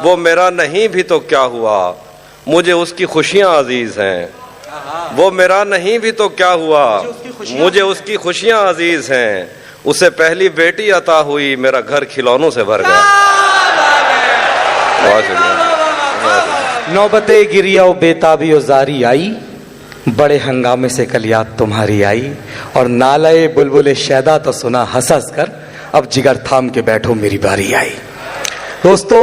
وہ میرا نہیں بھی تو کیا ہوا، مجھے اس کی خوشیاں عزیز ہیں. وہ میرا نہیں بھی تو کیا ہوا، مجھے اس کی خوشیاں عزیز ہیں. اسے پہلی بیٹی عطا ہوئی، میرا گھر کھلونوں سے بھر گیا. نوبت گریہ و بیتابی و زاری آئی، بڑے ہنگامے سے کل یاد تمہاری آئی، اور نالے بلبل شیدا تو سنا ہنس ہنس کر، اب جگر تھام کے بیٹھو میری باری آئی. دوستو،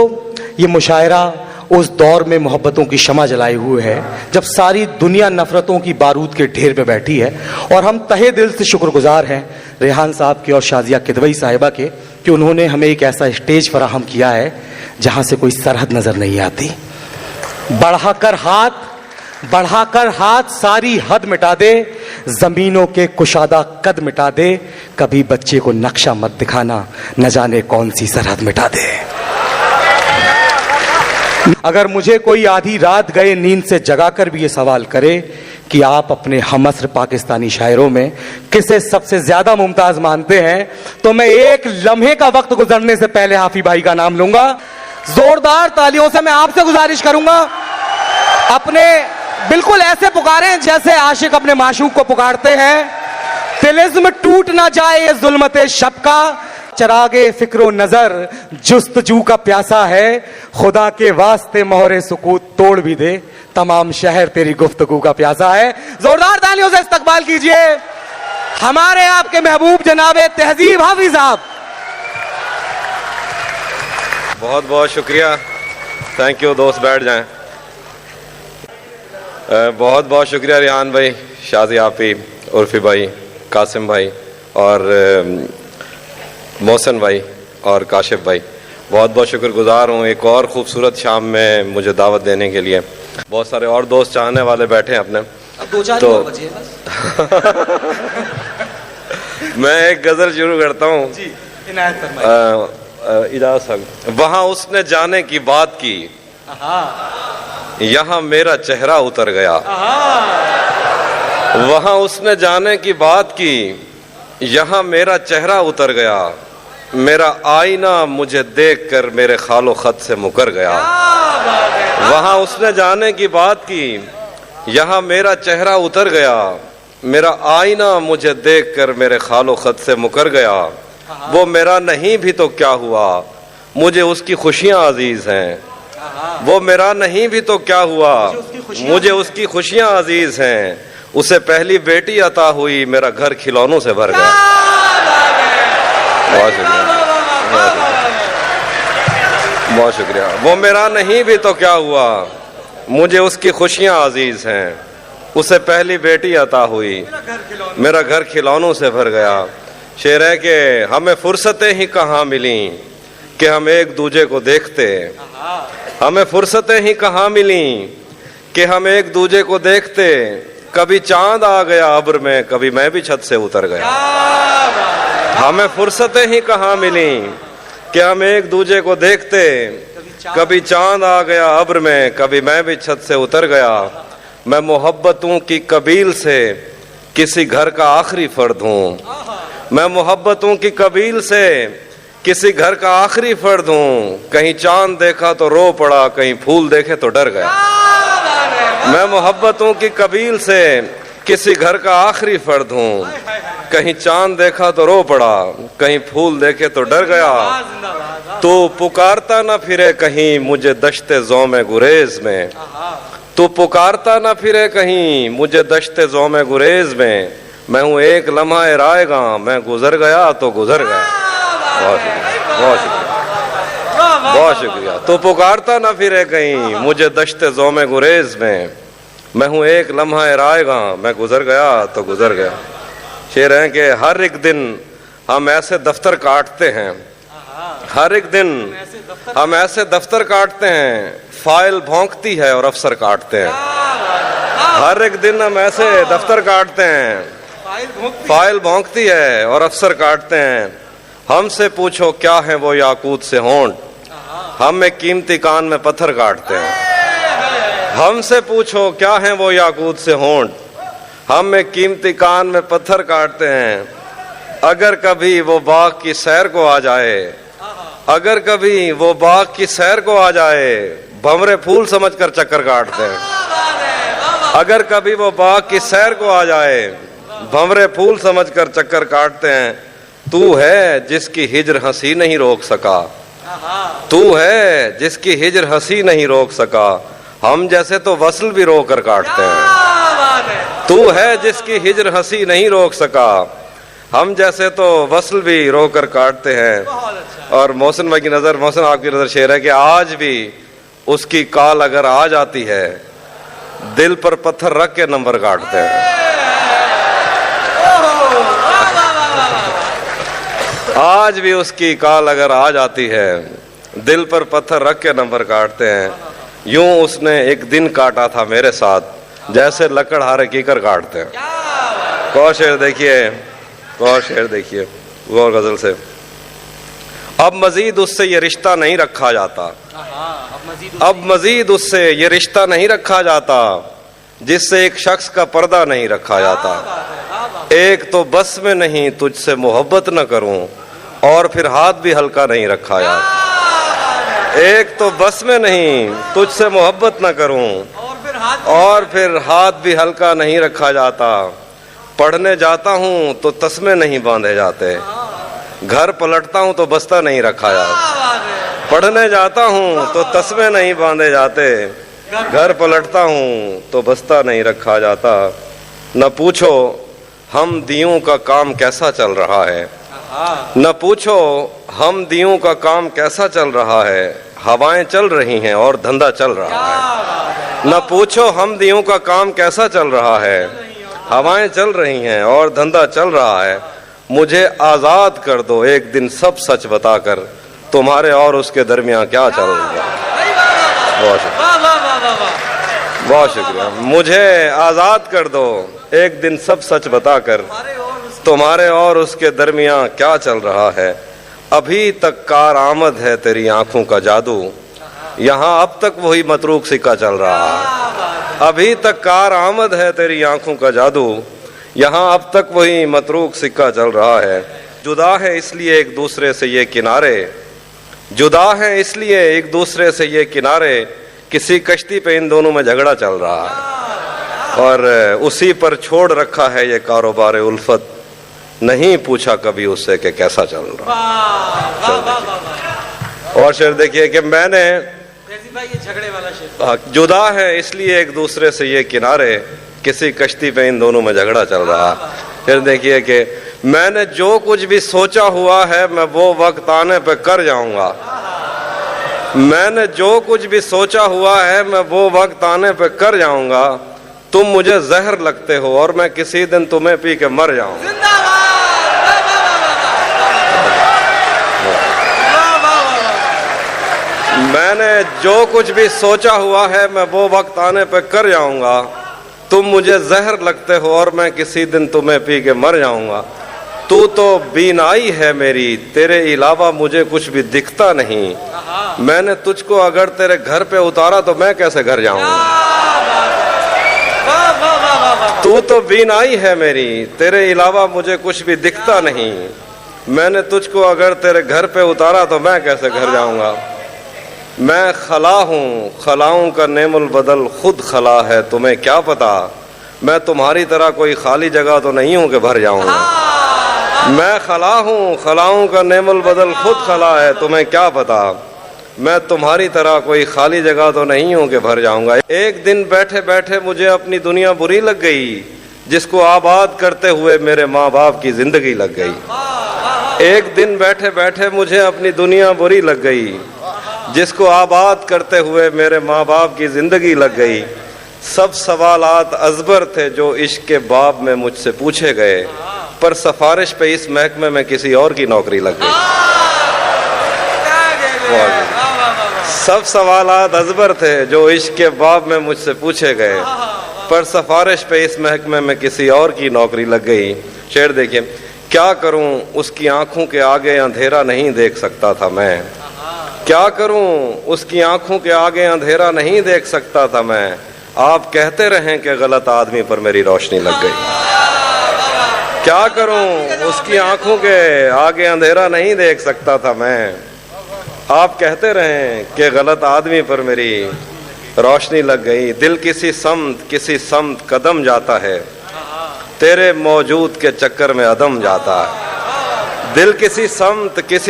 یہ مشاعرہ اس دور میں محبتوں کی شمع جلائے ہوئے ہے جب ساری دنیا نفرتوں کی بارود کے ڈھیر پہ بیٹھی ہے، اور ہم تہہ دل سے شکر گزار ہیں ریحان صاحب کے اور شازیہ کدوئی صاحبہ کے کہ انہوں نے ہمیں ایک ایسا اسٹیج فراہم کیا ہے جہاں سے کوئی سرحد نظر نہیں آتی. بڑھا کر ہاتھ ساری حد مٹا دے، زمینوں کے کشادہ قد مٹا دے، کبھی بچے کو نقشہ مت دکھانا، نہ جانے کون سی سرحد مٹا دے. اگر مجھے کوئی آدھی رات گئے نیند سے جگا کر بھی یہ سوال کرے کہ آپ اپنے ہم عصر پاکستانی شاعروں میں کسے سب سے زیادہ ممتاز مانتے ہیں، تو میں ایک لمحے کا وقت گزرنے سے پہلے حافی بھائی کا نام لوں گا. زوردار تالیوں سے میں آپ سے گزارش کروں گا، اپنے بالکل ایسے پکاریں جیسے عاشق اپنے معشوق کو پکارتے ہیں. طلسم ٹوٹ نہ جائے یہ ظلمت شب کا، چراغ فکر و نظر جستجو کا پیاسا ہے، خدا کے واسطے مہر سکوت توڑ بھی دے، تمام شہر تیری گفتگو کا پیاسا ہے. زوردار تالیوں سے استقبال کیجئے ہمارے آپ کے محبوب جناب تہذیب حافظ صاحب. بہت بہت شکریہ. Thank you. دوست بیٹھ جائیں. بہت بہت شکریہ ریحان بھائی، شازی آپی، عرفی بھائی، قاسم بھائی اور محسن بھائی اور کاشف بھائی. بہت بہت شکر گزار ہوں ایک اور خوبصورت شام میں مجھے دعوت دینے کے لیے. بہت سارے اور دوست چاہنے والے بیٹھے ہیں اپنے، تو میں ایک غزل شروع کرتا ہوں. اجازت. وہاں اس نے جانے کی بات کی، یہاں میرا چہرہ اتر گیا. وہاں اس نے جانے کی بات کی، یہاں میرا چہرہ اتر گیا. میرا آئینہ مجھے دیکھ کر میرے خال و خط سے مکر گیا. وہاں اس نے جانے کی بات کی، یہاں میرا چہرہ اتر گیا. میرا آئینہ مجھے دیکھ کر میرے خال و خط سے مکر گیا. وہ میرا نہیں بھی تو کیا ہوا، مجھے اس کی خوشیاں عزیز ہیں. وہ میرا نہیں بھی تو کیا ہوا، مجھے اس کی خوشیاں عزیز ہیں. اسے پہلی بیٹی عطا ہوئی، میرا گھر کھلونوں سے بھر گیا. بہت شکریہ، بہت شکریہ. وہ میرا نہیں بھی تو کیا ہوا، مجھے اس کی خوشیاں عزیز ہیں. اسے پہلی بیٹی عطا ہوئی، میرا گھر کھلونوں سے بھر گیا. شعر ہے کہ ہمیں فرصتیں ہی کہاں ملیں کہ ہم ایک دوسرے کو دیکھتے. ہمیں فرصتیں ہی کہاں ملیں کہ ہم ایک دوسرے کو دیکھتے. کبھی چاند آ گیا ابر میں، کبھی میں بھی چھت سے اتر گیا. ہمیں فرصتیں ہی کہاں ملیں کہ ہم ایک دوسرے کو دیکھتے. کبھی چاند آ گیا ابر میں، کبھی میں بھی چھت سے اتر گیا. میں محبتوں کی قبیل سے کسی گھر کا آخری فرد ہوں. میں محبتوں کی قبیل سے کسی گھر کا آخری فرد ہوں. کہیں چاند دیکھا تو رو پڑا، کہیں پھول دیکھے تو ڈر گیا. میں محبتوں کی قبیل سے کسی گھر کا آخری فرد ہوں. کہیں چاند دیکھا تو رو پڑا، کہیں پھول دیکھے تو ڈر گیا. تو پکارتا نہ پھرے کہیں مجھے دشت زوم گریز میں. تو پکارتا نہ پھرے کہیں مجھے دشت زوم گریز میں. میں ہوں ایک لمحہ رائے گاں، میں گزر گیا تو گزر گیا. بہت شکریہ، بہت شکریہ، بہت شکریہ. تو پکارتا نہ پھرے کہیں مجھے دشت زوم گریز میں. میں ہوں ایک لمحہ رائے گاں، میں گزر گیا تو گزر گیا. شعر ہے کہ ہر ایک دن ہم ایسے دفتر کاٹتے ہیں، ہر ایک دن ہم ایسے دفتر کاٹتے ہیں، فائل بھونکتی ہے اور افسر کاٹتے ہیں. ہر ایک دن ہم ایسے دفتر کاٹتے ہیں، فائل بھونکتی ہے اور افسر کاٹتے ہیں. ہم سے پوچھو کیا ہیں وہ یاقوت سے ہونٹ، ہم ایک قیمتی کان میں پتھر کاٹتے ہیں. ہم سے پوچھو کیا ہیں وہ یاقوت سے ہونٹ، ہم ایک قیمتی کان میں پتھر کاٹتے ہیں. اگر کبھی وہ باغ کی سیر کو آ جائے، اگر کبھی وہ باغ کی سیر کو آ جائے بھنورے پھول سمجھ کر چکر کاٹتے ہیں. اگر کبھی وہ باغ کی سیر کو آ جائے بھنورے پھول سمجھ کر چکر کاٹتے ہیں. تو ہے جس کی ہجر ہنسی نہیں روک سکا, تو ہے جس کی ہجر ہنسی نہیں روک سکا, ہم جیسے تو وصل بھی رو کر کاٹتے ہیں. تو ہے جس کی ہجر ہنسی نہیں روک سکا, ہم جیسے تو وصل بھی رو کر کاٹتے ہیں. اور محسن بھائی کی نظر, محسن آپ کی نظر شعر ہے کہ آج بھی اس کی کال اگر آ جاتی ہے دل پر پتھر رکھ کے نمبر کاٹتے ہیں. آج بھی اس کی کال اگر آ جاتی ہے دل پر پتھر رکھ کے نمبر کاٹتے ہیں. یوں اس نے ایک دن کاٹا تھا میرے ساتھ جیسے لکڑ ہارے کیکر کاٹتے ہیں. کو شعر دیکھیے, کو شعر دیکھیے غور غزل سے. اب مزید اس سے یہ رشتہ نہیں رکھا جاتا, اب مزید اس سے یہ رشتہ نہیں رکھا جاتا جس سے ایک شخص کا پردہ نہیں رکھا جاتا. ایک تو بس میں نہیں تجھ سے محبت نہ کروں اور پھر ہاتھ بھی ہلکا نہیں رکھا جاتا. ایک تو بس میں نہیں تجھ سے محبت نہ کروں اور پھر ہاتھ بھی ہلکا نہیں رکھا جاتا. پڑھنے جاتا ہوں تو تسمے نہیں باندھے جاتے, گھر پلٹتا ہوں تو بستہ نہیں رکھا جاتا. پڑھنے جاتا ہوں تو تسمے نہیں باندھے جاتے, گھر پلٹتا ہوں تو بستہ نہیں رکھا جاتا. نہ پوچھو ہم دیوں کا کام کیسا چل رہا ہے, نہ پوچھو ہم دیوں کا کام کیسا چل رہا ہے, ہوائیں چل رہی ہیں اور دھندا چل رہا ہے. نہ پوچھو ہم دیوں کا کام کیسا چل رہا ہے, ہوائیں چل رہی ہیں اور دھندا چل رہا ہے. مجھے آزاد کر دو ایک دن سب سچ بتا کر, تمہارے اور اس کے درمیان کیا چل رہا ہے. بہت شکریہ. مجھے آزاد کر دو ایک دن سب سچ بتا کر, تمہارے اور اس کے درمیان کیا چل رہا ہے. ابھی تک کار آمد ہے تیری آنکھوں کا جادو, یہاں اب تک وہی متروک سکہ چل رہا ہے. ابھی تک کار آمد ہے تیری آنکھوں کا جادو, یہاں اب تک وہی متروک سکہ چل رہا ہے. جدا ہے اس لیے ایک دوسرے سے یہ کنارے, جدا ہے اس لیے ایک دوسرے سے یہ کنارے, کسی کشتی پہ ان دونوں میں جھگڑا چل رہا ہے اور اسی پر چھوڑ رکھا ہے یہ کاروبار الفت, نہیں پوچھا کبھی اس سے کہ کیسا چل رہا. اور شعر دیکھیے کہ میں نے جدا ہے اس لیے ایک دوسرے سے یہ کنارے, کسی کشتی پہ ان دونوں میں جھگڑا چل رہا. پھر دیکھیے کہ میں نے جو کچھ بھی سوچا ہوا ہے میں وہ وقت آنے پہ کر جاؤں گا, میں نے جو کچھ بھی سوچا ہوا ہے میں وہ وقت آنے پہ کر جاؤں گا. تم مجھے زہر لگتے ہو اور میں کسی دن تمہیں پی کے مر جاؤں گا. میں نے جو کچھ بھی سوچا ہوا ہے میں وہ وقت آنے پہ کر جاؤں گا. تم مجھے زہر لگتے ہو اور میں کسی دن تمہیں پی کے مر جاؤں گا. تو بینائی ہے میری, تیرے علاوہ مجھے کچھ بھی دکھتا نہیں. میں نے تجھ کو اگر تیرے گھر پہ اتارا تو میں کیسے گھر جاؤں گا. تو بینائی ہے میری, تیرے علاوہ مجھے کچھ بھی دکھتا نہیں. میں نے تجھ کو اگر تیرے گھر پہ اتارا تو میں کیسے گھر جاؤں گا. میں خلا ہوں, خلاؤں کا نعم البدل خود خلا ہے, تمہیں کیا پتا میں تمہاری طرح کوئی خالی جگہ تو نہیں ہوں کہ بھر جاؤں گا. میں خلا ہوں, خلاؤں کا نعم البدل خود خلا ہے, تمہیں کیا پتا میں تمہاری طرح کوئی خالی جگہ تو نہیں ہوں کہ بھر جاؤں گا. ایک دن بیٹھے بیٹھے مجھے اپنی دنیا بری لگ گئی, جس کو آباد کرتے ہوئے میرے ماں باپ کی زندگی لگ گئی. ایک دن بیٹھے بیٹھے مجھے اپنی دنیا بری لگ گئی, جس کو آباد کرتے ہوئے میرے ماں باپ کی زندگی لگ گئی. سب سوالات ازبر تھے جو عشق کے باب میں مجھ سے پوچھے گئے, پر سفارش پہ اس محکمے میں کسی اور کی نوکری لگ گئی. سب سوالات ازبر تھے جو عشق کے باب میں مجھ سے پوچھے گئے, پر سفارش پہ اس محکمے میں کسی اور کی نوکری لگ گئی. شعر دیکھیے. کیا کروں اس کی آنکھوں کے آگے اندھیرا نہیں دیکھ سکتا تھا میں, کیا کروں اس کی آنکھوں کے آگے اندھیرا نہیں دیکھ سکتا تھا میں. آپ کہتے رہیں کہ غلط آدمی پر میری روشنی لگ گئی. کیا کروں اس کی آنکھوں کے آگے اندھیرا نہیں دیکھ سکتا تھا میں. آپ کہتے رہیں کہ غلط آدمی پر میری روشنی لگ گئی، دل کسی سمت قدم جاتا ہے، تیرے موجود کے چکر میں عدم جاتا ہے، دل کسی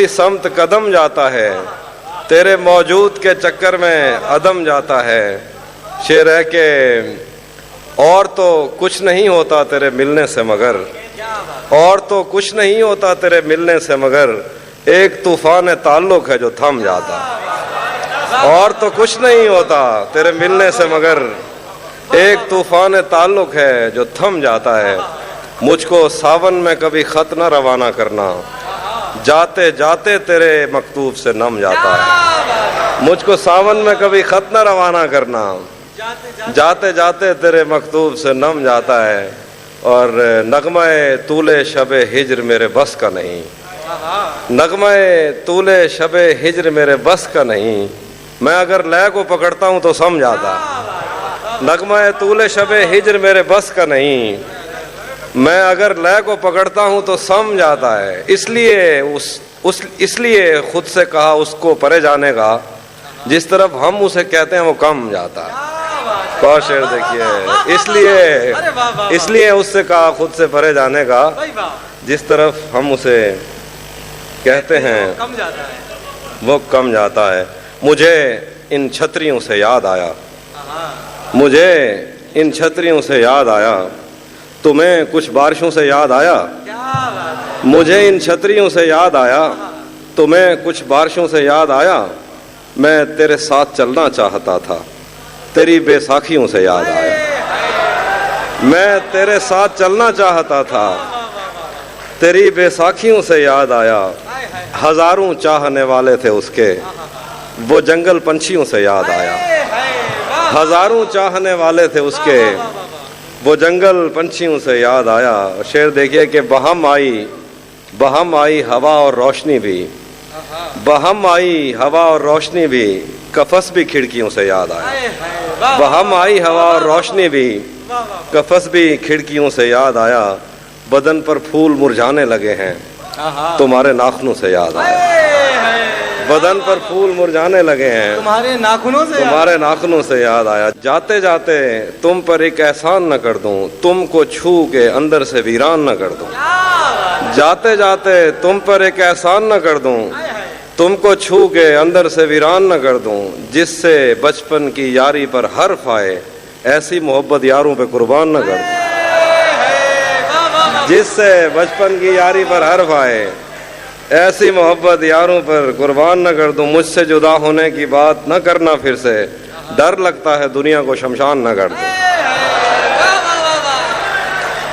سمت قدم جاتا ہے، تیرے موجود کے چکر میں عدم جاتا ہے۔ شعر ہے کہ اور تو کچھ نہیں ہوتا تیرے ملنے سے مگر، اور تو کچھ نہیں ہوتا تیرے ملنے سے مگر ایک طوفان تعلق ہے جو تھم جاتا ہے، اور تو کچھ نہیں ہوتا تیرے ملنے سے مگر ایک طوفان تعلق ہے جو تھم جاتا ہے۔ مجھ کو ساون میں کبھی خط نہ روانہ کرنا، جاتے جاتے تیرے مکتوب سے نم جاتا ہے، مجھ کو ساون میں کبھی خط نہ روانہ کرنا، جاتے جاتے تیرے مکتوب سے نم جاتا ہے۔ اور نغمہ طول شب ہجر میرے بس کا نہیں، نغمہ طول شب ہجر میرے بس کا نہیں، میں اگر لے کو پکڑتا ہوں تو سم جاتا ہے، نغمہ طول شب ہجر میرے بس کا نہیں، میں اگر لے کو پکڑتا ہوں تو سم جاتا ہے۔ اس لیے خود سے کہا اس کو پرے جانے کا، جس طرف ہم اسے کہتے ہیں وہ کم جاتا ہے۔ اور شعر دیکھیے، اس لیے اس سے کہا خود سے پرے جانے کا، جس طرف ہم اسے کہتے ہیں وہ کم جاتا ہے۔ مجھے ان چھتریوں سے یاد آیا، مجھے ان چھتریوں سے یاد آیا، تمہیں کچھ بارشوں سے یاد آیا، مجھے ان چھتریوں سے یاد آیا، تمہیں کچھ بارشوں سے یاد آیا، میں تیرے ساتھ چلنا چاہتا تھا، تیری بے ساکھیوں سے یاد آیا، میں تیرے ساتھ چلنا چاہتا تھا، تیری بے ساکھیوں سے یاد آیا، ہزاروں چاہنے والے تھے اس کے، وہ جنگل پنچھیوں سے یاد آیا، ہزاروں چاہنے والے تھے اس کے، وہ جنگل پنچھیوں سے یاد آیا۔ شعر دیکھیے کہ بہم آئی ہوا اور روشنی بھی، بہم آئی ہوا اور روشنی بھی، قفس بھی کھڑکیوں سے یاد آیا، بہم آئی ہوا اور روشنی بھی، قفس بھی کھڑکیوں سے یاد آیا، بدن پر پھول مرجھانے لگے ہیں، تمہارے ناخنوں سے یاد آیا، بدن پر پھول مرجھانے لگے ہیں، تمہارے ناخنوں سے یاد آیا۔ جاتے جاتے تم پر ایک احسان نہ کر دوں، تم کو چھو کے اندر سے ویران نہ کر دوں، جاتے جاتے تم پر ایک احسان نہ کر دوں، تم کو چھو کے اندر سے ویران نہ کر دوں، جس سے بچپن کی یاری پر حرف آئے، ایسی محبت یاروں پہ قربان نہ کر دوں، جس سے بچپن کی یاری پر حرف آئے، ایسی محبت یاروں پر قربان نہ کر دوں، مجھ سے جدا ہونے کی بات نہ کرنا پھر سے، ڈر لگتا ہے دنیا کو شمشان نہ کر دوں،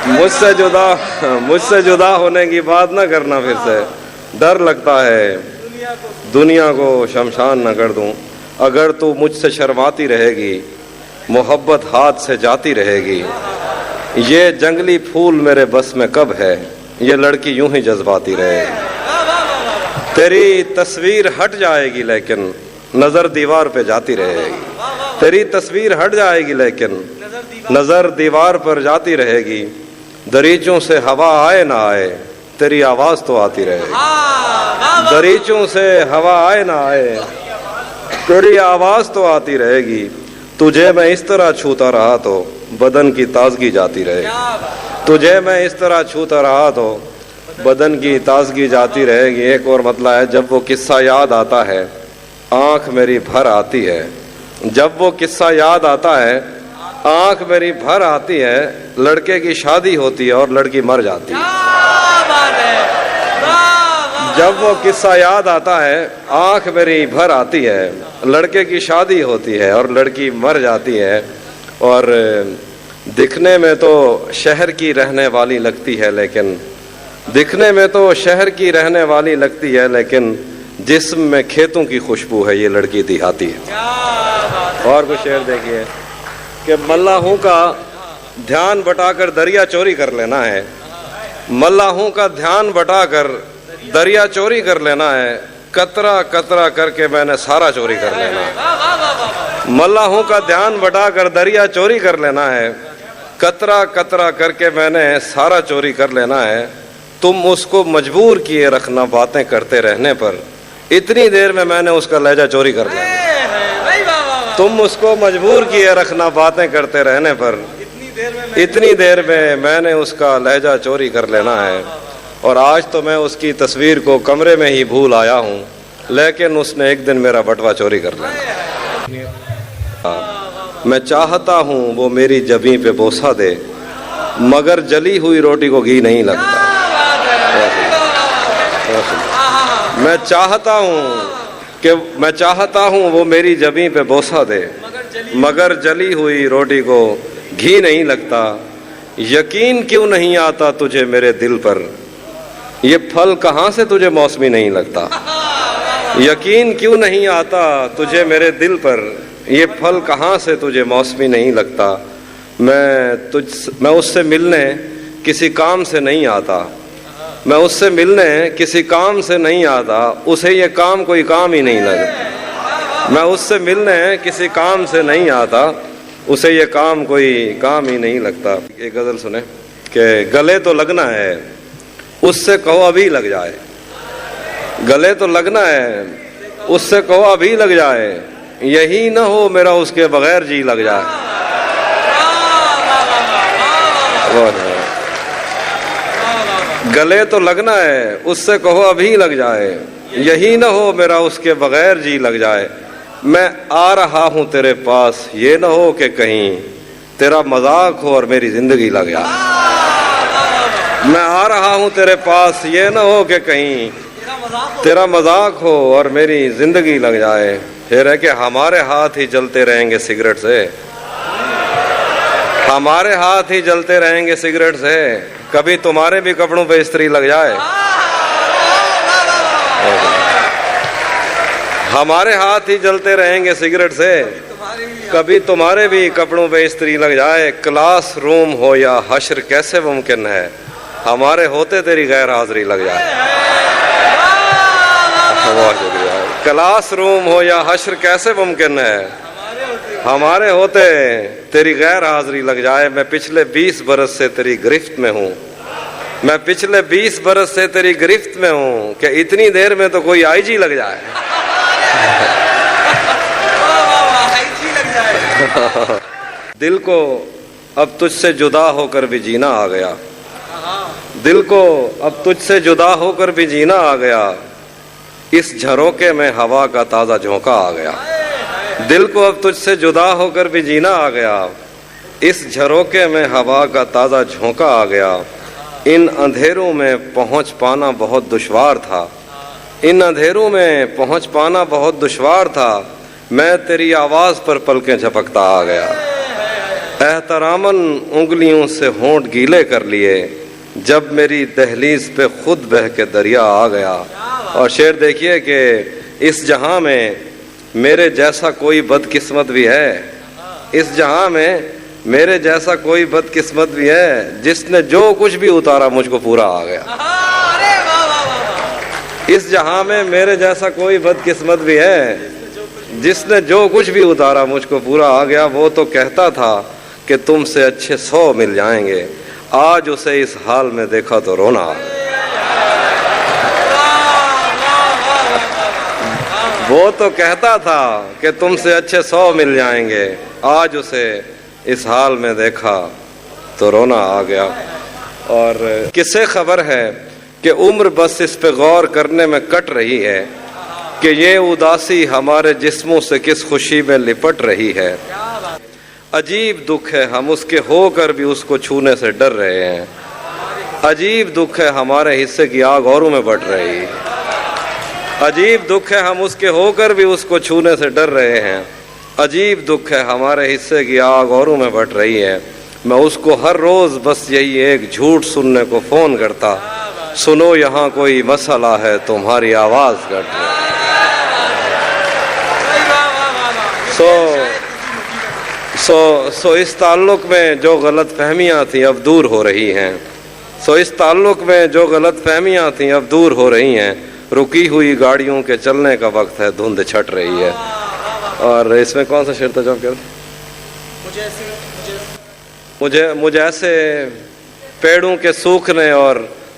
مجھ سے جدا ہونے کی بات نہ کرنا پھر سے، ڈر لگتا ہے دنیا کو شمشان نہ کر دوں، اگر تو مجھ سے شرماتی رہے گی، محبت ہاتھ سے جاتی رہے گی، یہ جنگلی پھول میرے بس میں کب ہے، یہ لڑکی یوں ہی جذباتی رہے گی، تیری تصویر ہٹ جائے گی لیکن نظر دیوار پہ جاتی رہے گی، تیری تصویر ہٹ جائے گی لیکن نظر دیوار پر جاتی رہے گی، دریچوں سے ہوا آئے نہ آئے تیری آواز تو آتی رہے گی، دریچوں سے ہوا آئے نہ آئے تیری آواز تو آتی رہے گی، تجھے میں اس طرح چھوتا رہا تو بدن کی تازگی جاتی رہے گی، تجھے میں اس طرح چھوتا رہا تو بدن کی تازگی جاتی رہے گی۔ ایک اور مطلب ہے، جب وہ قصہ یاد آتا ہے آنکھ میری بھر آتی ہے، جب وہ قصہ یاد آتا ہے آنکھ میری بھر آتی ہے، لڑکے کی شادی ہوتی ہے اور لڑکی مر جاتی ہے، جب وہ قصہ یاد آتا ہے آنکھ میری بھر آتی ہے، لڑکے کی شادی ہوتی ہے اور لڑکی مر جاتی ہے، اور دکھنے میں تو شہر کی رہنے والی لگتی ہے لیکن دکھنے میں تو شہر کی رہنے والی لگتی ہے لیکن جسم میں کھیتوں کی خوشبو ہے، یہ لڑکی دیہاتی ہے۔ اور کچھ شعر دیکھیے کہ ملاحوں کا دھیان بٹا کر دریا چوری کر لینا ہے، ملاحوں کا دھیان بٹا کر دریا چوری کر لینا ہے، قطرہ قطرہ کر کے میں نے سارا چوری کر لینا ہے، ملاحوں کا دھیان بٹا کر دریا چوری کر لینا ہے، قطرہ قطرہ کر کے میں نے سارا چوری کر لینا ہے، تم اس کو مجبور کیے رکھنا باتیں کرتے رہنے پر، اتنی دیر میں نے اس کا لہجہ چوری کر لیا. تم اس کو مجبور کیے رکھنا باتیں کرتے رہنے پر, اتنی دیر میں نے اس کا لہجہ چوری کر لینا ہے. اور آج تو میں اس کی تصویر کو کمرے میں ہی بھول آیا ہوں, لیکن اس نے ایک دن میرا بٹوا چوری کر لیا. میں چاہتا ہوں وہ میری جبیں پہ بوسہ دے, مگر جلی ہوئی روٹی کو گھی نہیں لگتا. میں چاہتا ہوں وہ میری جبیں پہ بوسہ دے, مگر جلی ہوئی روٹی کو گھی نہیں لگتا. یقین کیوں نہیں آتا تجھے میرے دل پر, یہ پھل کہاں سے تجھے موسمی نہیں لگتا. یقین کیوں نہیں آتا تجھے میرے دل پر, یہ پھل کہاں سے تجھے موسمی نہیں لگتا. میں اس سے ملنے کسی کام سے نہیں آتا, میں اس سے ملنے کسی کام سے نہیں آتا, اسے یہ کام کوئی کام ہی نہیں لگتا. میں اس سے ملنے کسی کام سے نہیں آتا, اسے یہ کام کوئی کام ہی نہیں لگتا. ایک غزل سنیں کہ گلے تو لگنا ہے, اس سے کہو ابھی لگ جائے. گلے تو لگنا ہے, اس سے کہو ابھی لگ جائے. یہی نہ ہو میرا اس کے بغیر جی لگ جائے. گلے تو لگنا ہے, اس سے کہو ابھی لگ جائے. یہی نہ ہو میرا اس کے بغیر جی لگ جائے. میں آ رہا ہوں تیرے پاس, یہ نہ ہو کہ کہیں تیرا مذاق ہو اور میری زندگی لگ جائے. میں آ رہا ہوں تیرے پاس, یہ نہ ہو کہ کہیں تیرا مذاق ہو اور میری زندگی لگ جائے. پھر ہے کہ ہمارے ہاتھ ہی جلتے رہیں گے سگریٹ سے, ہمارے ہاتھ ہی جلتے رہیں گے سگریٹ سے. کبھی تمہارے بھی کپڑوں پہ استری لگ جائے. ہمارے ہاتھ ہی جلتے رہیں گے سگریٹ سے, کبھی تمہارے بھی کپڑوں پہ استری لگ جائے. کلاس روم ہو یا حشر کیسے ممکن ہے, ہمارے ہوتے تیری غیر حاضری لگ جائے. بہت شکریہ. کلاس روم ہو یا حشر کیسے ممکن ہے, ہمارے ہوتے تیری غیر حاضری لگ جائے. میں پچھلے 20 برس سے تیری گرفت میں ہوں, میں پچھلے 20 برس سے تیری گرفت میں ہوں کہ اتنی دیر میں تو کوئی آئی جی لگ جائے. دل کو اب تجھ سے جدا ہو کر بھی جینا آ گیا, دل کو اب تجھ سے جدا ہو کر بھی جینا آ گیا. اس جھروکے میں ہوا کا تازہ جھونکا آ گیا. دل کو اب تجھ سے جدا ہو کر بھی جینا آ گیا. اس جھروکے میں ہوا کا تازہ جھونکا آ گیا. ان اندھیروں میں پہنچ پانا بہت دشوار تھا, ان اندھیروں میں پہنچ پانا بہت دشوار تھا. میں تیری آواز پر پلکیں جھپکتا آ گیا. احتراماً انگلیوں سے ہونٹ گیلے کر لیے, جب میری دہلیز پہ خود بہہ کے دریا آ گیا. اور شعر دیکھیے کہ اس جہاں میں میرے جیسا کوئی بدقسمت بھی ہے, اس جہاں میں میرے جیسا کوئی بدقسمت بھی ہے, جس نے جو کچھ بھی اتارا مجھ کو پورا آ گیا. اس جہاں میں میرے جیسا کوئی بدقسمت بھی ہے, جس نے جو کچھ بھی اتارا مجھ کو پورا آ گیا. وہ تو کہتا تھا کہ تم سے اچھے 100 مل جائیں گے, آج اسے اس حال میں دیکھا تو رونا آ گیا. وہ تو کہتا تھا کہ تم سے اچھے 100 مل جائیں گے, آج اسے اس حال میں دیکھا تو رونا آ گیا. اور کسے خبر ہے کہ عمر بس اس پہ غور کرنے میں کٹ رہی ہے کہ یہ اداسی ہمارے جسموں سے کس خوشی میں لپٹ رہی ہے. عجیب دکھ ہے ہم اس کے ہو کر بھی اس کو چھونے سے ڈر رہے ہیں. عجیب دکھ ہے ہمارے حصے کی آگ اوروں میں بٹ رہی ہے. عجیب دکھ ہے ہم اس کے ہو کر بھی اس کو چھونے سے ڈر رہے ہیں. عجیب دکھ ہے ہمارے حصے کی آگ اوروں میں بٹ رہی ہے. میں اس کو ہر روز بس یہی ایک جھوٹ سننے کو فون کرتا, سنو یہاں کوئی مسئلہ ہے تمہاری آواز کٹ رہی. سو اس تعلق میں جو غلط فہمیاں تھیں اب دور ہو رہی ہیں. سو اس تعلق میں جو غلط فہمیاں تھیں اب دور ہو رہی ہیں. رکی ہوئی گاڑیوں کے چلنے کا وقت ہے, دھند چھٹ رہی ہے. اور اس میں کون سا شعر تھا جو آپ مجھے ایسے پیڑوں کے سوکھنے اور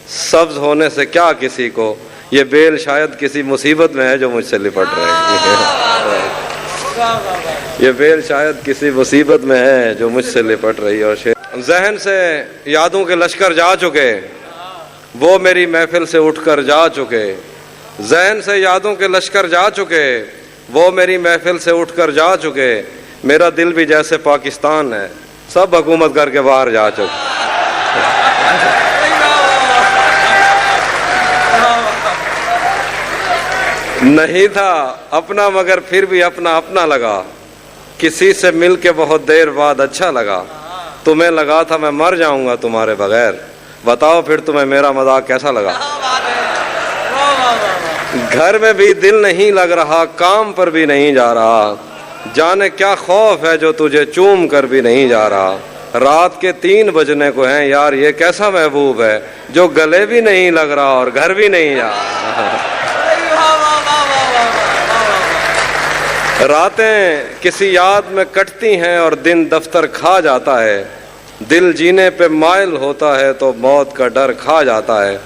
سبز ہونے سے کیا کسی کو, یہ بیل شاید کسی مصیبت میں ہے جو مجھ سے لپٹ رہے ہیں، یہ بیل شاید کسی مصیبت میں ہے جو مجھ سے لپٹ رہی ہے۔ اور ذہن سے یادوں کے لشکر جا چکے، وہ میری محفل سے اٹھ کر جا چکے، ذہن سے یادوں کے لشکر جا چکے، وہ میری محفل سے اٹھ کر جا چکے، میرا دل بھی جیسے پاکستان ہے، سب حکومت کر کے باہر جا چکے۔ نہیں تھا اپنا مگر پھر بھی اپنا اپنا لگا، کسی سے مل کے بہت دیر بعد اچھا لگا، تمہیں لگا تھا میں مر جاؤں گا تمہارے بغیر، بتاؤ پھر تمہیں میرا مذاق کیسا لگا۔ گھر میں بھی دل نہیں لگ رہا، کام پر بھی نہیں جا رہا، جانے کیا خوف ہے جو تجھے چوم کر بھی نہیں جا رہا، رات کے 3 بجنے کو ہیں یار یہ کیسا محبوب ہے جو گلے بھی نہیں لگ رہا اور گھر بھی نہیں جا رہا۔ راتیں کسی یاد میں کٹتی ہیں اور دن دفتر کھا جاتا ہے، دل جینے پہ مائل ہوتا ہے تو موت کا ڈر کھا جاتا ہے،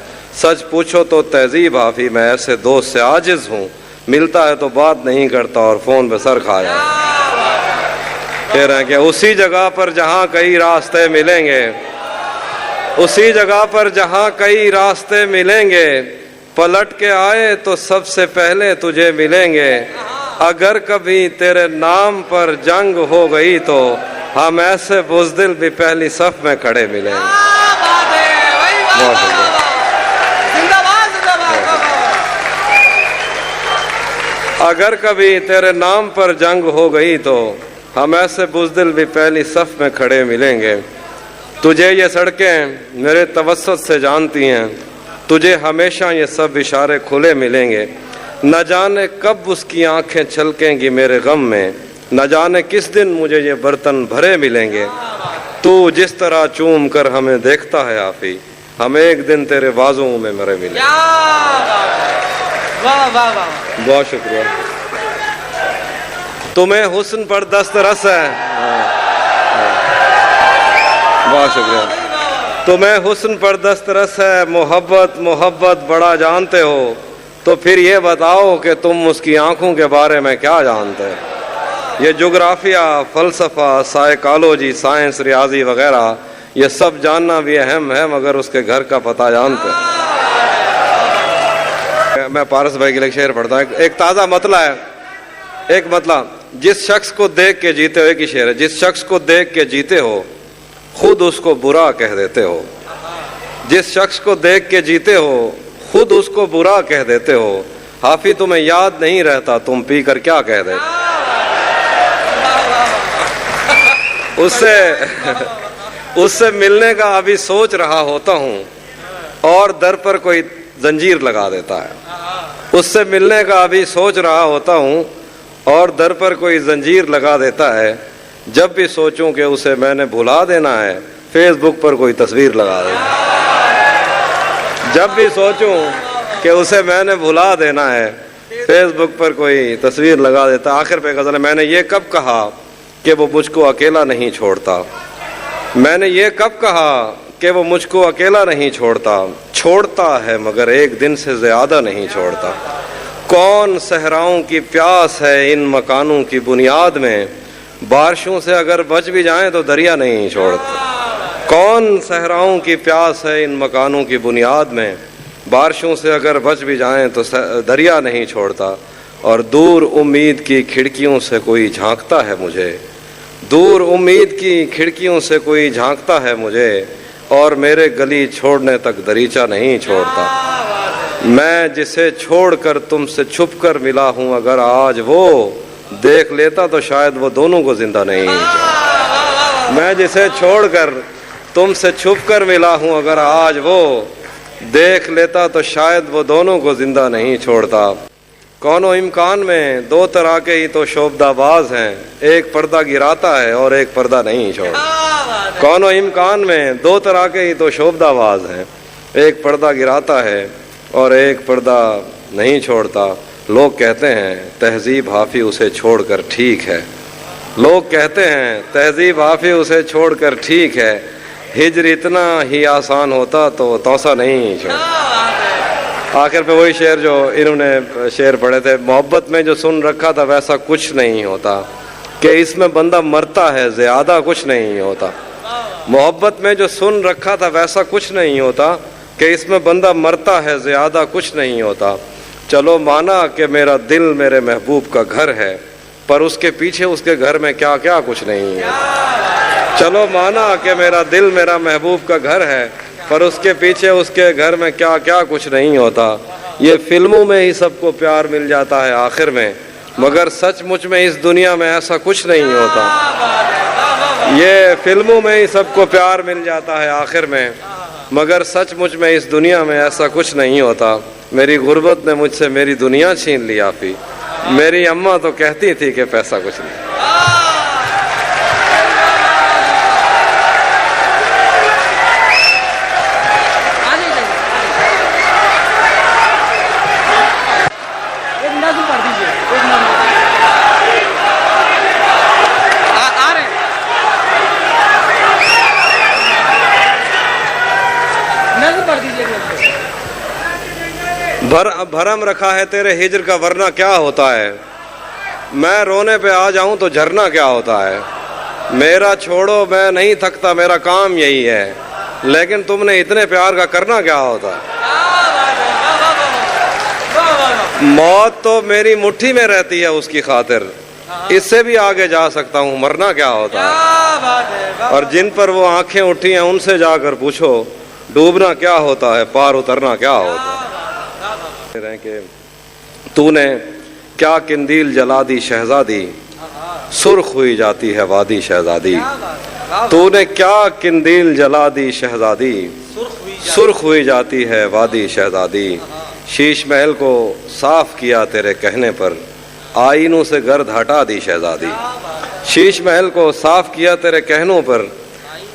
سچ پوچھو تو تہذیب حافی میں ایسے دوست سے عاجز ہوں، ملتا ہے تو بات نہیں کرتا اور فون پہ سر کھا جاتا ہے۔ کہہ رہے ہیں کہ اسی جگہ پر جہاں کئی راستے ملیں گے، اسی جگہ پر جہاں کئی راستے ملیں گے، پلٹ کے آئے تو سب سے پہلے تجھے ملیں گے، اگر کبھی تیرے نام پر جنگ ہو گئی تو ہم ایسے بزدل بھی پہلی صف میں کھڑے ملیں گے۔ اگر کبھی تیرے نام پر جنگ ہو گئی تو ہم ایسے بزدل بھی پہلی صف میں کھڑے ملیں گے، تجھے یہ سڑکیں میرے توسط سے جانتی ہیں، تجھے ہمیشہ یہ سب اشارے کھلے ملیں گے، نہ جانے کب اس کی آنکھیں چھلکیں گی میرے غم میں، نہ جانے کس دن مجھے یہ برتن بھرے ملیں گے، تو جس طرح چوم کر ہمیں دیکھتا ہے آفی، ہم ایک دن تیرے بازوؤں میں مرے ملیں گے۔ بہت شکریہ۔ تمہیں حسن پر دسترس ہے، بہت شکریہ۔ تمہیں حسن پر دسترس ہے، محبت محبت بڑا جانتے ہو، تو پھر یہ بتاؤ کہ تم اس کی آنکھوں کے بارے میں کیا جانتے ہو۔ یہ جغرافیہ، فلسفہ، سائیکالوجی، سائنس، ریاضی وغیرہ یہ سب جاننا بھی اہم ہے، مگر اس کے گھر کا پتہ جانتے ہیں۔ میں پارس بھائی کے لیے شعر پڑھتا ہوں، ایک تازہ مطلع ہے، ایک مطلع، جس شخص کو دیکھ کے جیتے ہو، ایک ہی شعر ہے، جس شخص کو دیکھ کے جیتے ہو خود اس کو برا کہہ دیتے ہو، جس شخص کو دیکھ کے جیتے ہو خود اس کو برا کہہ دیتے ہو، حافی تمہیں یاد نہیں رہتا تم پی کر کیا کہہ دیتے، اس سے ملنے کا ابھی سوچ رہا ہوتا ہوں اور در پر کوئی زنجیر لگا دیتا ہے، اس سے ملنے کا ابھی سوچ رہا ہوتا ہوں اور در پر کوئی زنجیر لگا دیتا ہے، جب بھی سوچوں کہ اسے میں نے بھلا دینا ہے فیس بک پر کوئی تصویر لگا دیتا ہے، جب بھی سوچوں کہ اسے میں نے بھلا دینا ہے فیس بک پر کوئی تصویر لگا دیتا۔ آخر پہ غزل ہے، میں نے یہ کب کہا کہ وہ مجھ کو اکیلا نہیں چھوڑتا، میں نے یہ کب کہا کہ وہ مجھ کو اکیلا نہیں چھوڑتا، چھوڑتا ہے مگر ایک دن سے زیادہ نہیں چھوڑتا، کون صحراؤں کی پیاس ہے ان مکانوں کی بنیاد میں، بارشوں سے اگر بچ بھی جائیں تو دریا نہیں چھوڑتا، کون صحراؤں کی پیاس ہے ان مکانوں کی بنیاد میں، بارشوں سے اگر بچ بھی جائیں تو دریا نہیں چھوڑتا، اور دور امید کی کھڑکیوں سے کوئی جھانکتا ہے مجھے، دور امید کی کھڑکیوں سے کوئی جھانکتا ہے مجھے، اور میرے گلی چھوڑنے تک دریچہ نہیں چھوڑتا، میں جسے چھوڑ کر تم سے چھپ کر ملا ہوں اگر آج وہ دیکھ لیتا تو شاید وہ دونوں کو زندہ نہیں چھوڑتا، میں جسے چھوڑ کر تم سے چھپ کر ملا ہوں اگر آج وہ دیکھ لیتا تو شاید وہ دونوں کو زندہ نہیں چھوڑتا، کونو امکان میں 2 طرح کے ہی تو شوبدہ باز ہیں، ایک پردہ گراتا ہے اور ایک پردہ نہیں چھوڑتا، کونو امکان میں 2 طرح کے ہی تو شوبدہ باز ہیں، ایک پردہ گراتا ہے اور ایک پردہ نہیں چھوڑتا، لوگ کہتے ہیں تہذیب حافی اسے چھوڑ کر ٹھیک ہے، لوگ کہتے ہیں تہذیب حافی اسے چھوڑ کر ٹھیک ہے، ہجر اتنا ہی آسان ہوتا تو توسا نہیں چھوڑتا، آخر پہ وہی شعر جو انہوں نے شعر پڑھے تھے، محبت میں جو سن رکھا تھا ویسا کچھ نہیں ہوتا، کہ اس میں بندہ مرتا ہے زیادہ کچھ نہیں ہوتا۔ محبت میں جو سن رکھا تھا ویسا کچھ نہیں ہوتا، کہ اس میں بندہ مرتا ہے زیادہ کچھ نہیں ہوتا۔ چلو مانا کہ میرا دل میرے محبوب کا گھر ہے، پر اس کے پیچھے اس کے گھر میں کیا کیا کچھ نہیں ہے۔ چلو مانا کہ میرا دل میرا محبوب کا گھر ہے، پر اس کے پیچھے اس کے گھر میں کیا کیا کچھ نہیں ہوتا۔ یہ فلموں میں ہی سب کو پیار مل جاتا ہے آخر میں، مگر سچ مچ میں اس دنیا میں ایسا کچھ نہیں ہوتا۔ یہ فلموں میں ہی سب کو پیار مل جاتا ہے آخر میں، مگر سچ مچ میں اس دنیا میں ایسا کچھ نہیں ہوتا۔ میری غربت نے مجھ سے میری دنیا چھین لیا فی، میری اماں تو کہتی تھی کہ پیسہ کچھ نہیں۔ بھرم رکھا ہے تیرے ہجر کا ورنہ کیا ہوتا ہے، میں رونے پہ آ جاؤں تو جھرنا کیا ہوتا ہے۔ میرا چھوڑو میں نہیں تھکتا میرا کام یہی ہے، لیکن تم نے اتنے پیار کا کرنا کیا ہوتا ہے۔ موت تو میری مٹھی میں رہتی ہے اس کی خاطر، اس سے بھی آگے جا سکتا ہوں مرنا کیا ہوتا ہے۔ اور جن پر وہ آنکھیں اٹھی ہیں ان سے جا کر پوچھو ڈوبنا کیا ہوتا ہے، پار اترنا کیا ہوتا ہے۔ کہ تو نے کیا قندیل جلا دی شہزادی، سرخ ہوئی جاتی ہے وادی شہزادی۔ تو نے کیا قندیل جلا دی شہزادی، سرخ ہوئی جاتی ہے وادی شہزادی۔ شیش محل کو صاف کیا تیرے کہنے پر، آئینوں سے گرد ہٹا دی شہزادی۔ شیش محل کو صاف کیا تیرے کہنوں پر،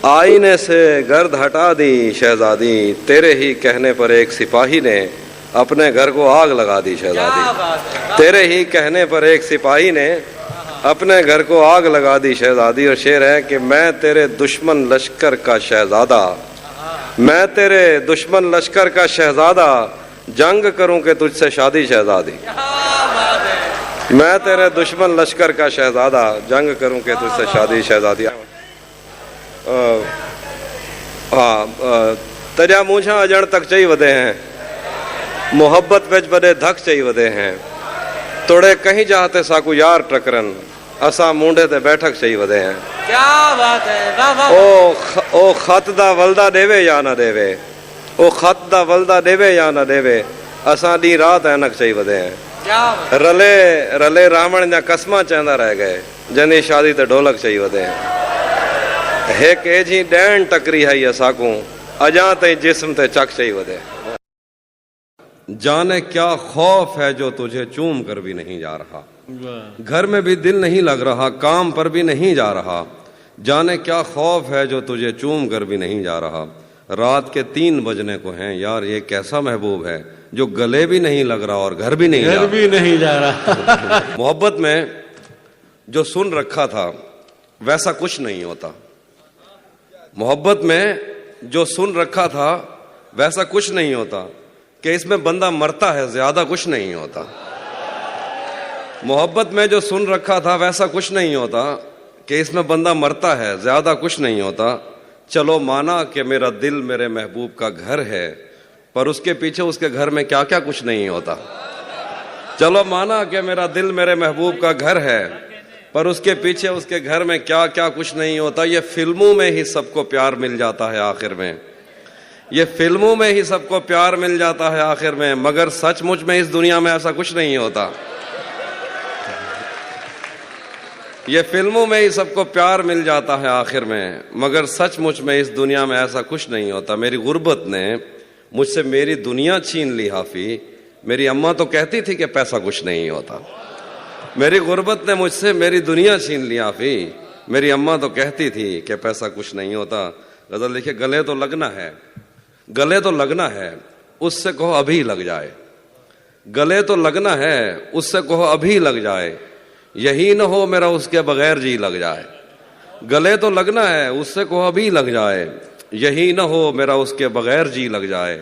آئینے سے گرد ہٹا دی شہزادی۔ تیرے ہی کہنے پر ایک سپاہی نے اپنے گھر کو آگ لگا دی شہزادی۔ تیرے ہی کہنے پر ایک سپاہی نے اپنے گھر کو آگ لگا دی شہزادی۔ اور شعر ہے کہ میں تیرے دشمن لشکر کا شہزادہ، میں تیرے دشمن لشکر کا شہزادہ، جنگ کروں کہ تجھ سے شادی شہزادی۔ میں تیرے دشمن لشکر کا شہزادہ، جنگ کروں کہ تجھ سے شادی شہزادی۔ تجا مونجھا اجڑ تک چاہی ودے ہیں، محبت وچ بڑے دھک چاہی ودے ہیں۔ توڑے کہیں جاتے ساکو یار ٹکرن، اساں مونڈے تے بیٹھک چاہی ودے ہیں۔ کیا بات ہے، او خط دا ولدہ دیوے یا نہ دیوے، او خط دا ولدہ دیوے یا نہ دیوے، اساں دی رات اینک چاہی ودے ہیں۔ رلے رامن جا قسمہ چاہندہ رہ گئے، جنی شادی تے ڈھولک چاہی ودے ہیں۔ ایک ایجھی ڈین ٹکری ہے یہ ساکوں، اجاں تے جسم تے چک چاہی ودے ہیں۔ جانے کیا خوف ہے جو تجھے چوم کر بھی نہیں جا رہا، گھر میں بھی دل نہیں لگ رہا، کام پر بھی نہیں جا رہا۔ جانے کیا خوف ہے جو تجھے چوم کر بھی نہیں جا رہا۔ رات کے 3 بجنے کو ہیں، یار یہ کیسا محبوب ہے جو گلے بھی نہیں لگ رہا اور گھر بھی نہیں جا رہا۔ محبت میں جو سن رکھا تھا ویسا کچھ نہیں ہوتا۔ محبت میں جو سن رکھا تھا ویسا کچھ نہیں ہوتا، کہ اس میں بندہ مرتا ہے زیادہ کچھ نہیں ہوتا۔ محبت میں جو سن رکھا تھا ویسا کچھ نہیں ہوتا، کہ اس میں بندہ مرتا ہے زیادہ کچھ نہیں ہوتا۔ چلو مانا کہ میرا دل میرے محبوب کا گھر ہے، پر اس کے پیچھے اس کے گھر میں کیا کیا کچھ نہیں ہوتا۔ چلو مانا کہ میرا دل میرے محبوب کا گھر ہے، پر اس کے پیچھے اس کے گھر میں کیا کیا کچھ نہیں ہوتا۔ یہ فلموں میں ہی سب کو پیار مل جاتا ہے آخر میں، یہ فلموں میں ہی سب کو پیار مل جاتا ہے آخر میں، مگر سچ مچ میں اس دنیا میں ایسا کچھ نہیں ہوتا۔ یہ فلموں میں ہی سب کو پیار مل جاتا ہے آخر میں، مگر سچ مچ میں اس دنیا میں ایسا کچھ نہیں ہوتا۔ میری غربت نے مجھ سے میری دنیا چھین لی حافی، میری اماں تو کہتی تھی کہ پیسہ کچھ نہیں ہوتا۔ میری غربت نے مجھ سے میری دنیا چھین لی حافی، میری اماں تو کہتی تھی کہ پیسہ کچھ نہیں ہوتا۔ غزل لکھے گلے تو لگنا ہے، گلے تو لگنا ہے، اس سے کہو ابھی لگ جائے۔ گلے تو لگنا ہے، اس سے کہو ابھی لگ جائے، یہی نہ ہو میرا اس کے بغیر جی لگ جائے۔ گلے تو لگنا ہے، اس سے کہو ابھی لگ جائے، یہی نہ ہو میرا اس کے بغیر جی لگ جائے۔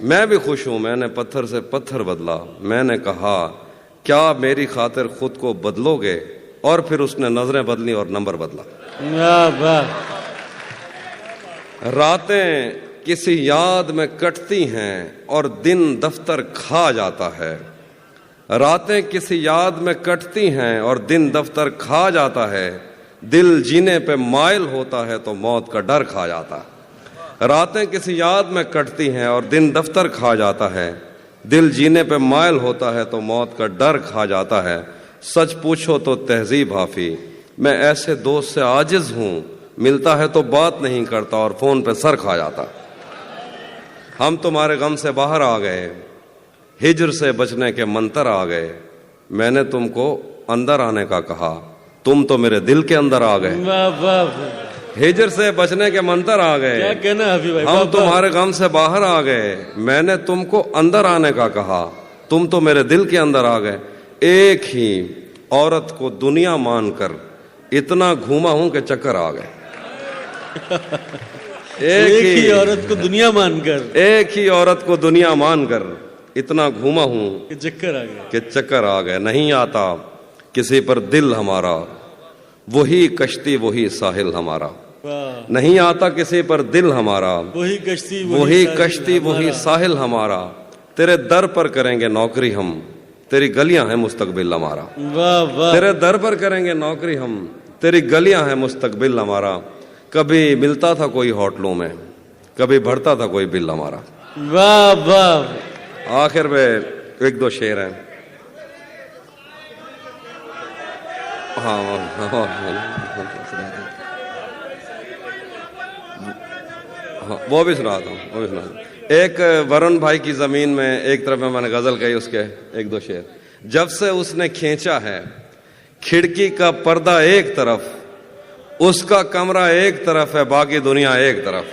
میں بھی خوش ہوں، میں نے پتھر سے پتھر بدلا، میں نے کہا کیا میری خاطر خود کو بدلو گے، اور پھر اس نے نظریں بدلی اور نمبر بدلا۔ واہ واہ، راتیں کسی یاد میں کٹتی ہیں اور دن دفتر کھا جاتا ہے، راتیں کسی یاد میں کٹتی ہیں اور دن دفتر کھا جاتا ہے، دل جینے پہ مائل ہوتا ہے تو موت کا ڈر کھا جاتا ہے۔ راتیں کسی یاد میں کٹتی ہیں اور دن دفتر کھا جاتا ہے، دل جینے پہ مائل ہوتا ہے تو موت کا ڈر کھا جاتا ہے۔ سچ پوچھو تو تہذیب حافی، میں ایسے دوست سے عاجز ہوں، ملتا ہے تو بات نہیں کرتا اور فون پہ سر کھا جاتا۔ ہم تمہارے غم سے باہر آ گئے، ہجر سے بچنے کے منتر آ گئے، میں نے تم کو اندر آنے کا کہا، تم تو میرے دل کے اندر آ گئے۔ واہ واہ، ہجر سے بچنے کے منتر آ کیا گئے، کہنا ہے حفیظ بھائی، ہم واہ واہ۔ تمہارے غم سے باہر آ گئے، میں نے تم کو اندر آنے کا کہا، تم تو میرے دل کے اندر آ گئے۔ ایک ہی عورت کو دنیا مان کر اتنا گھوما ہوں کہ چکر آ گئے۔ ایک ہی عورت کو دنیا مان کر، ایک ہی عورت کو دنیا مان کر اتنا گھوما ہوں کہ چکر آ گیا۔ کہ چکر آ گئے۔ نہیں آتا کسی پر دل ہمارا، وہی کشتی وہی ساحل ہمارا۔ واہ، نہیں آتا کسی پر دل ہمارا، وہی کشتی وہی ساحل کشتی وہی ہمارا۔ ساحل ہمارا۔ تیرے در پر کریں گے نوکری ہم، تیری گلیاں ہیں مستقبل ہمارا۔ واہ واہ، تیرے در پر کریں گے نوکری ہم، تیری گلیاں ہیں مستقبل ہمارا۔ کبھی ملتا تھا کوئی ہوٹلوں میں، کبھی بڑھتا تھا کوئی بل ہمارا۔ واہ واہ، آخر میں ایک دو شعر ہیں، ہاں وہ بھی سناتا ہوں، وہ بھی سناتا ہوں۔ ایک ورن بھائی کی زمین میں ایک طرف میں نے غزل کہی، اس کے ایک دو شعر۔ جب سے اس نے کھینچا ہے کھڑکی کا پردہ ایک طرف، اس کا کمرہ ایک طرف ہے باقی دنیا ایک طرف۔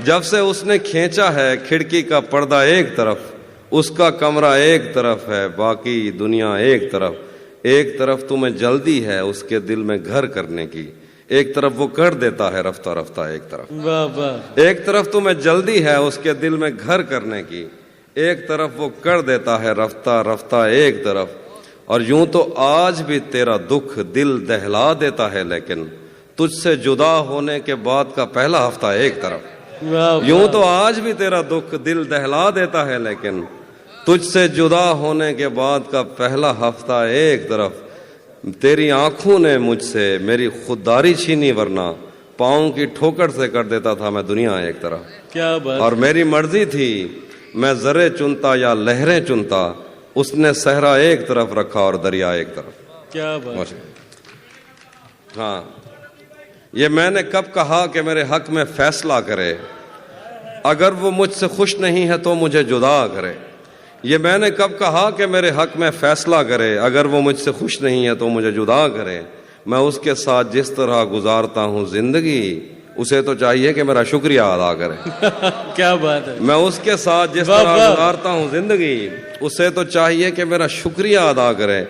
جب سے اس نے کھینچا ہے کھڑکی کا پردہ ایک طرف، اس کا کمرہ ایک طرف ہے باقی دنیا ایک طرف۔ ایک طرف تمہیں جلدی ہے اس کے دل میں گھر کرنے کی، ایک طرف وہ کر دیتا ہے رفتہ رفتہ ایک طرف۔ واہ واہ، ایک طرف تمہیں جلدی ہے اس کے دل میں گھر کرنے کی، ایک طرف وہ کر دیتا ہے رفتہ رفتہ ایک طرف۔ اور یوں تو آج بھی تیرا دکھ دل دہلا دیتا ہے، لیکن تجھ سے جدا ہونے کے بعد کا پہلا ہفتہ ایک طرف۔ واہ یوں تو آج بھی تیرا دکھ دل دہلا دیتا ہے، لیکن تجھ سے جدا ہونے کے بعد کا پہلا ہفتہ ایک طرف۔ تیری آنکھوں نے مجھ سے میری خودداری چھینی، ورنہ پاؤں کی ٹھوکر سے کر دیتا تھا میں دنیا ایک طرف۔ کیا بات، اور میری مرضی تھی میں ذرے چنتا یا لہریں چنتا، اس نے صحرا ایک طرف رکھا اور دریا ایک طرف۔ کیا بات، ہاں، یہ میں نے کب کہا کہ میرے حق میں فیصلہ کرے، اگر وہ مجھ سے خوش نہیں ہے تو مجھے جدا کرے۔ یہ میں نے کب کہا کہ میرے حق میں فیصلہ کرے، اگر وہ مجھ سے خوش نہیں ہے تو مجھے جدا کرے۔ میں اس کے ساتھ جس طرح گزارتا ہوں زندگی، اسے تو چاہیے کہ میرا شکریہ ادا کرے۔ کیا بات ہے، میں اس کے ساتھ جس واہ طرح واہ۔ گزارتا ہوں زندگی، اسے تو چاہیے کہ میرا شکریہ ادا کرے۔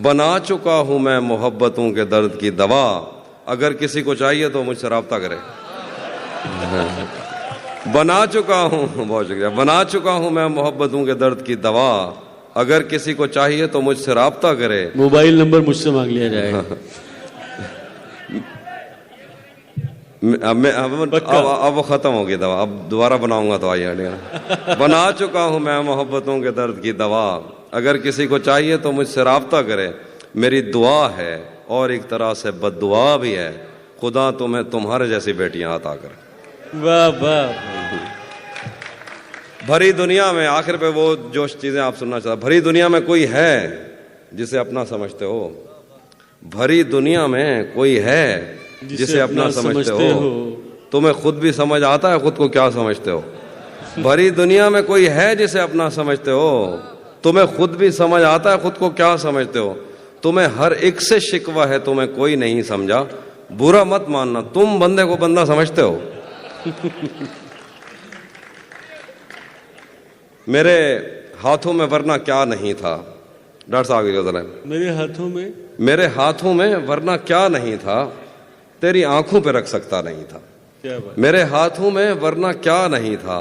بنا چکا ہوں میں محبتوں کے درد کی دوا، اگر کسی کو چاہیے تو مجھ سے رابطہ کرے۔ بنا چکا ہوں، بہت شکریہ، بنا چکا ہوں میں محبتوں کے درد کی دوا، اگر کسی کو چاہیے تو مجھ سے رابطہ کرے۔ موبائل نمبر مجھ سے مانگ لیا جائے گا۔ اب وہ ختم ہو گئی دوا، اب دوبارہ بناؤں گا تو آئیے۔ بنا چکا ہوں میں محبتوں کے درد کی دوا، اگر کسی کو چاہیے تو مجھ سے رابطہ کرے۔ میری دعا ہے اور ایک طرح سے بد دعا بھی ہے، خدا تمہیں تمہارے جیسی بیٹیاں عطا کرے۔ واہ واہ، بھری دنیا میں، آخر پہ وہ جو چیزیں آپ سننا چاہتا، بھری دنیا میں کوئی ہے جسے اپنا سمجھتے ہو، بھری دنیا میں کوئی ہے جسے اپنا سمجھتے ہو، تمہیں خود بھی سمجھ آتا ہے خود کو کیا سمجھتے ہو۔ بھری دنیا میں کوئی ہے جسے اپنا سمجھتے ہو، تمہیں خود بھی سمجھ آتا ہے خود کو کیا سمجھتے ہو۔ تمہیں ہر ایک سے شکوہ ہے، تمہیں کوئی نہیں سمجھا، برا مت ماننا، تم بندے کو بندہ سمجھتے ہو۔ میرے ہاتھوں میں ورنہ کیا نہیں تھا، ڈاکٹر صاحب کی غزل ہے، میرے ہاتھوں میں، میرے ہاتھوں میں ورنہ کیا نہیں تھا، تیری آنکھوں پہ رکھ سکتا نہیں تھا۔ کیا بات، میرے ہاتھوں میں ورنہ کیا نہیں تھا،